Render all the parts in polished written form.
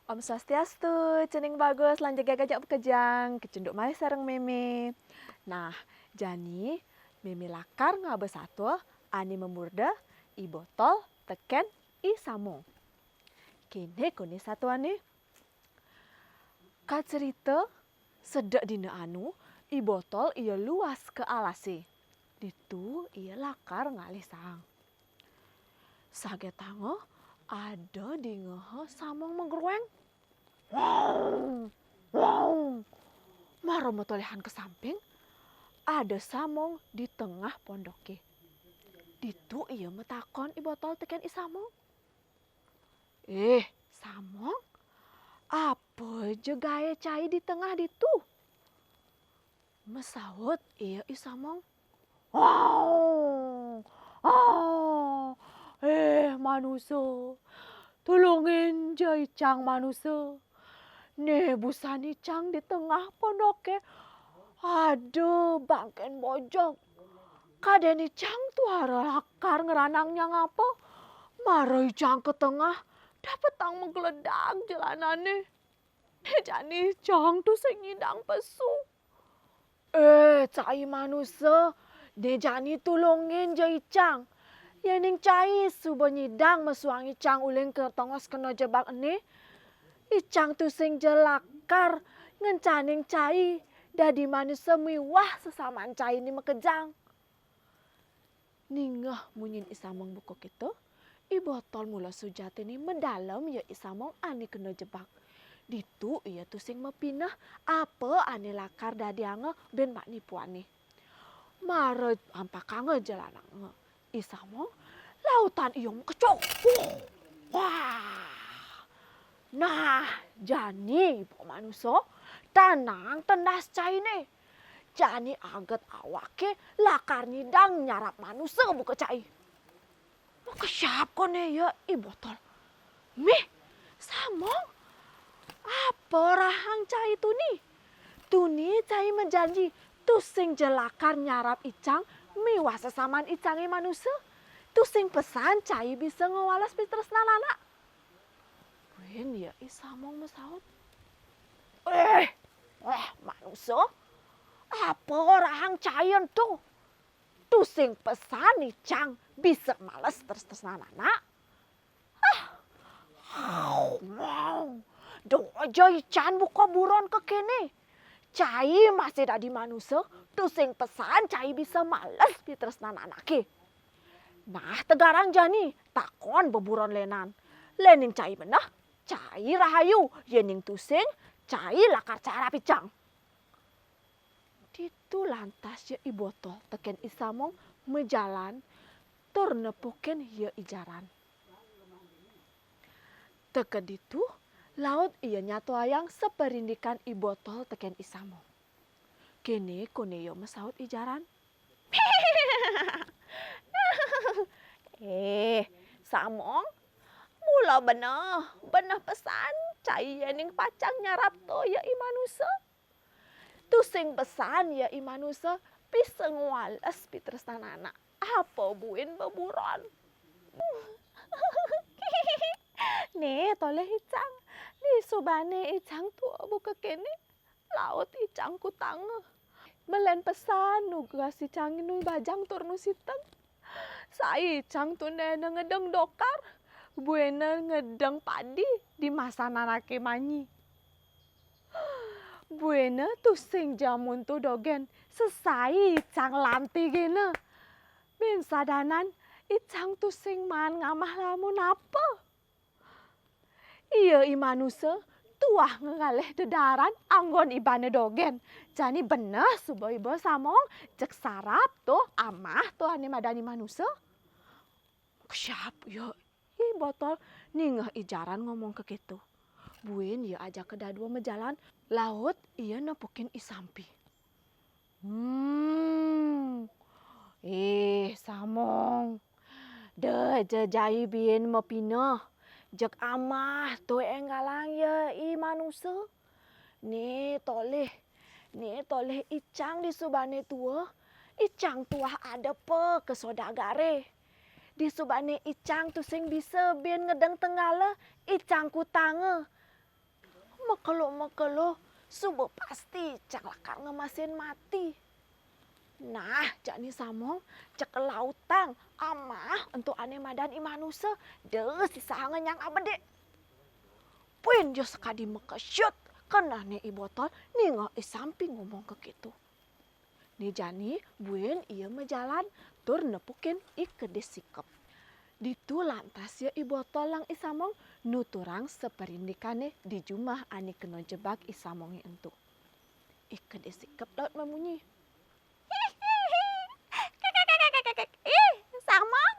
Om Swastiastu, cening bagus, lanjut gagak bekejang, kecunduk malih sareng meme. Nah, jani meme lakar ngabe satu, ani memurda, I botol, teken, I samung. Kini kuni satu ani. Ka cerita, sedek dina anu, I botol ia luas ke alasi. Ditu ia lakar ngalih sang. Sage tango, ada di ngehe samong menggerueng. Wow, wow. Maro motolehan ke samping, ada samong di tengah pondoke. Ditu ia metakon I botol teken I samong. Samong, apa je gaya cai di tengah ditu? Mesaut ia I samong. Wow, manusia, tolongin je icang manusia. Nih busan icang di tengah pondoke. Aduh, bangken bojong. Kaden icang tuh hara lakar ngeranangnya ngapa? Maro icang ke tengah, dapat tang menggeledak jalanane. Jani icang tuh sengidang pesu. Cai manusia, ne jani tulungin je icang. Yening cai subo nyidang mesuang icang uling ke tongos kena jebak ini. Icang tu sing jelakar ngencaning cai. Dadi manusia miwah sesamaan cai ni mekejang. Ningah munyin isamong bukok itu. I botol mula sujati ni mendalam ya isamong ani kena jebak. Ditu ia tu sing mepinah apa ane lakar dadi ange ben mak nipu ane. Mare ampakange jalanange. Isamong lautan iong kecok. Wah. Nah, jani ibu manusia tanang tendas cai ni. Jani aget awake lakar nidang nyarap manusia buka cai. Kesiap kone ya I botol. Mih, samong. Apa rahang cai tu ni? Tu ni cai menjanji tu sing jelakar nyarap icang miwah sesamaan icangi manusia. Tu sing pesan cai bisa ngewalas pitresnan anak. Wen ya I samong mesaut. Manusia. Apa rahang cai tu? Tu sing pesan icang bisa males terus-terusan anak. Dojo ican buka buron ke kene. Cai masih dadi manusia, tu sing pesan cai bisa males pitresnan anake. Nah tegarang jani, takon beburon lenan. Lening cai menah, cai rahayu, yening tu sing cai lakar cara picang. Ditu lantas ya I botol teken I samong mejalan tur nepuken ya ijaran. Teken ditu laut ia nyato ayang seperindikan I botol teken I samong. Kene kone yo mesaut ijaran. Samong, mula benar pesan cai yening pacang nyarap to ya I manusia. Tu sing pesan ya I manusia bisa ngwales pitresnan anak. Apa buin beburon? Nih toleh icang. Di subane icang tu buka kene. Laut icang ku tange. Melen pesan nugas icang nu bajang tur nu siteng. Sai icang tu nena ngedeng dokar. Buena ngedeng padi di masa nanake manyi. Buena tu sing jamun tu dogen. Sesai icang lanti gena. Ben sadanan icang tu sing man ngamah lamun apa. Iya I manusia tuah ngaleh dedaran anggon ibane dogen. Jani bener subo ibo samong cek sarap tuh amah tuh ane madani manusia. Siap ya I botol ningeh ijaran ngomong ke gitu. Buin ya ajak ke dadua mejalan laut iya nepukin I sampi. Samong. De jejai bien mepineh. Jek amah tuh enggalang ya I manusia. Nih toleh icang di subane tua. Icang tuah ada pe ke sodagare. Di subane icang tu sing bisa bien ngedeng tenggala icang ku tange. Mekelo subuh pasti cak lakar ngemasin mati. Nah, jani samong cek lautang amah untuk ane madan imanusa de sisa yang abede. Puin jo sekadi mekasyut kena ne i botol ninga samping ngomong ke gitu. Ni jani buin ia mejalan tur nepukin kedes sikap. Ditu lantas ya i botol lang isamong nuturang seperindikane di jumah ane kena jebak isamongi entu. Kedes sikap laut memunyi. Samong,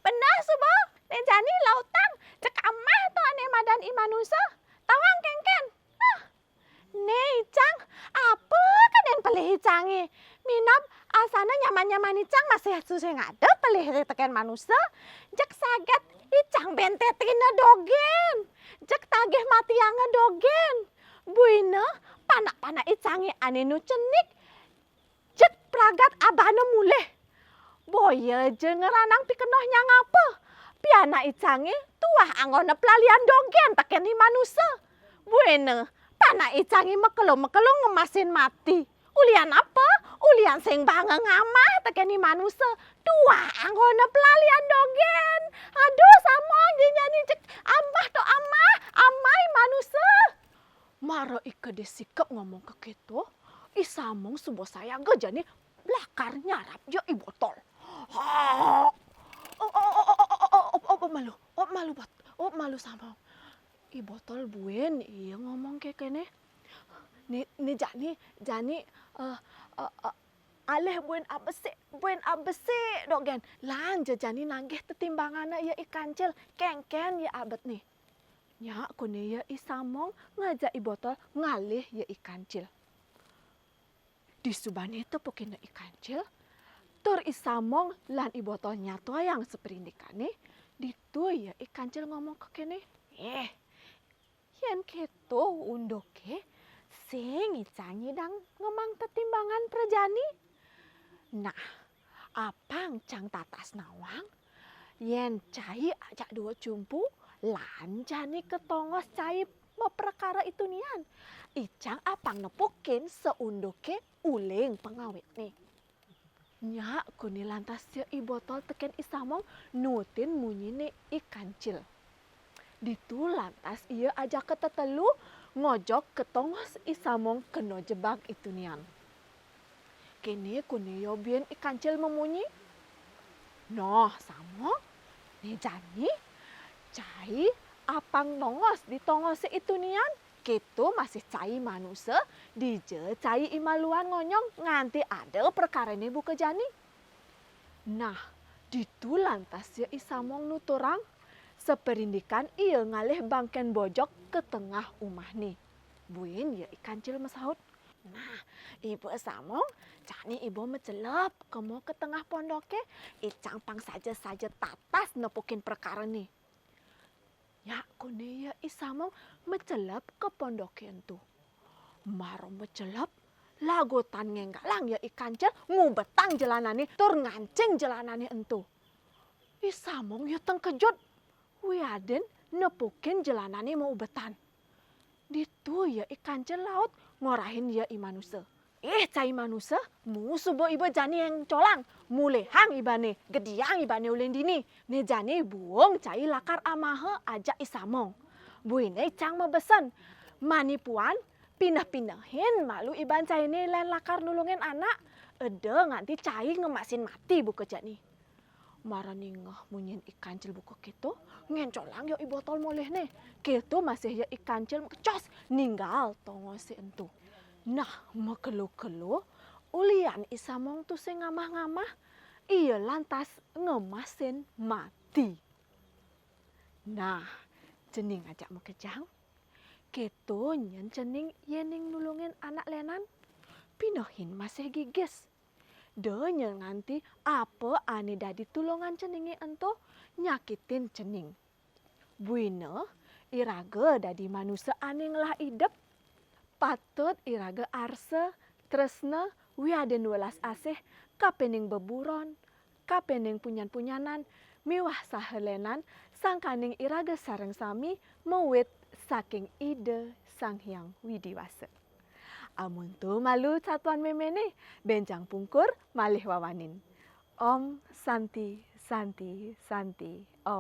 benar subo, ne jani lautang cek amah to ane madan imanusa, tawang kengken. Ne icang, apa kaden pelih icangi? Minap asana nyaman-nyaman icang masih susah ngade pelih teken manusia. Jek saget icang bentetina dogen. Jek tagih mati yang dogen. Buina panak-panak icangi ane nu cenik. Jek pragat abana muleh. Boya je ngeranang pikenohnya ngapa? Piana icangi tuah anggona pelalian dogen teken di manusia. Buina panak icangi mekelo ngemasin mati. Ulian apa? Ulian sing bangga ngamah tekeni manusia. Dua anggona pelalian dogen. Aduh samong nyanyi cek amah to amai manusia. Mara kedes sikap ngomong ke gitu. Isamong subuh saya gejani lakar nyarap jo i botol. Malu samong. I botol buen iya ngomong kayak kene. Ni jani aleh buen abese dogen lan jani nanggeh tetimbangana ya ikancil kengken ya abet nih. Nya kune ya isamong ngajak i botol ngalih ya ikancil. Di subane tepukin ya ikancil tur isamong lan i botol nyato yang seperindikane ditu ya ikancil ngomong ke kene. Yen keto undoke sing icangi dang ngemang tetimbangan prajani. Nah, apang cang tatas nawang yen cai ajak dua cumpu lan jani ketongos cai meperkara itu nian. Icang apang nepukin seundoke uling pengawet nih. Nyak kuni lantas ya i botol teken isamong nutin munyine ikancil. Ditu lantas ia ajak ke tetelu ngojok ketongos isamong keno jebak itu nian. Kini kuni yo bien ikancil memunyi. Noh samong, ne jani cai apang nongos di tongos itu nian. Gitu masih cai manusia dije cai imaluan ngonyong nganti ada perkara ini buka jani. Nah, ditu lantas ya isamong nuturang seperindikan ia ngalih bangken bojok ke tengah umah nih. Buin ya ikancil mesahut. Nah, ibu samong jani ibu mecelap kemo ke tengah pondoke icang pang saja tatas nepukin perkara nih. Ya kune ya isamong mecelap ke pondoke entu. Maro mecelap lagotan ngenggalang ya ikancil ngubetang jelanane tur ngancing jelanane entu. Isamong ya tengkejut. Wiaden nepukin jelanane mau ubetan. Ditu ya ikancil laut ngorahin ya i manusia. Cai manusia musuh bo ibu jani yang colang. Mulehang ibane, gediang ibane ulin dini. Ne jani buong cai lakar amahe ajak isamong. Buine cang mebesan. Manipuan pindah-pindahin malu iban cai ne lain lakar nulungin anak. Ede nganti cai ngemasin mati buka jani. Maraningah munyin ikancil buka gitu. Ngencolang yo i botol moleh nih. Gitu masih ya ikancil kecos ninggal tongosi entu. Nah, mekelu-kelu ulian isamong tu sing ngamah-ngamah iya lantas ngemasin mati. Nah, cening ajak mekejang. Keto nyen cening yening nulungin anak lenan pinohin masih gigis. Donya nganti apa ane dadi tulungan ceningi ento nyakitin cening. Buina iraga dadi manusia ane ngelah idep. Patut iraga arse, tresna, wiaden welas asih, kapening beburon, kapening punyan-punyanan, miwah sahelenan, sangkaning iraga sareng sami mewit saking ide Sang Hyang Widiwasa. Amun tu malu satuan memene benjang pungkur malih wawanin. Om Santi Santi Santi Om.